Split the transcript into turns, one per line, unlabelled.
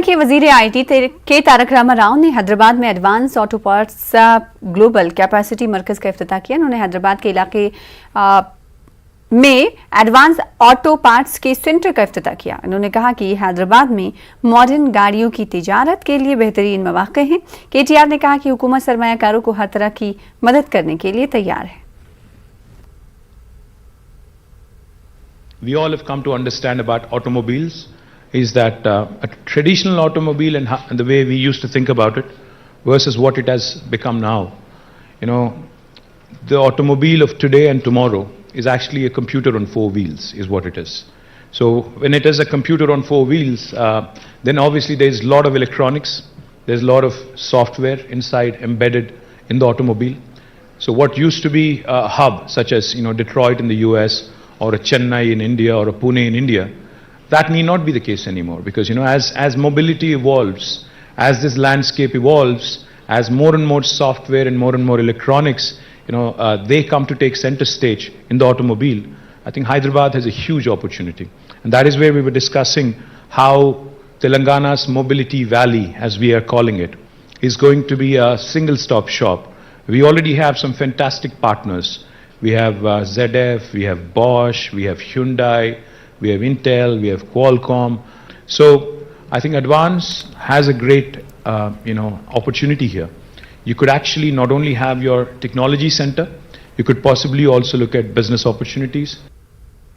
के वजीर आईटी के तारक रामाराव ने हैदराबाद में advance auto parts global capacity मरकज का इफ्तिताह किया। उन्होंने हैदराबाद के इलाके में एडवांस ऑटो पार्ट्स के सेंटर का इफ्तिताह किया। उन्होंने कहा कि हैदराबाद में मॉडर्न गाड़ियों की तिजारत के लिए बेहतरीन मौके हैं। KTR ने कहा कि हुकूमत सरमायाकारों को हर तरह की मदद करने के लिए तैयार है।
We all have come to understand about automobiles is that a traditional automobile and the way we used to think about it versus what it has become now. You know, the automobile of today and tomorrow is actually a computer on four wheels is what it is. So when it is a computer on four wheels, then obviously there's a lot of electronics, there's a lot of software inside embedded in the automobile. So what used to be a hub such as Detroit in the US or a Chennai in India or a Pune in India, that need not be the case anymore, because as mobility evolves, as this landscape evolves, as more and more software and more electronics, they come to take center stage in the automobile. I think Hyderabad has a huge opportunity, and that is where we were discussing how Telangana's mobility valley, as we are calling it, is going to be a single-stop shop. We already have some fantastic partners. We have ZF, we have Bosch, we have Hyundai, we have Intel, we have Qualcomm. So I think Advance has a great opportunity here. You could actually not only have your technology center, you could possibly also look at business opportunities.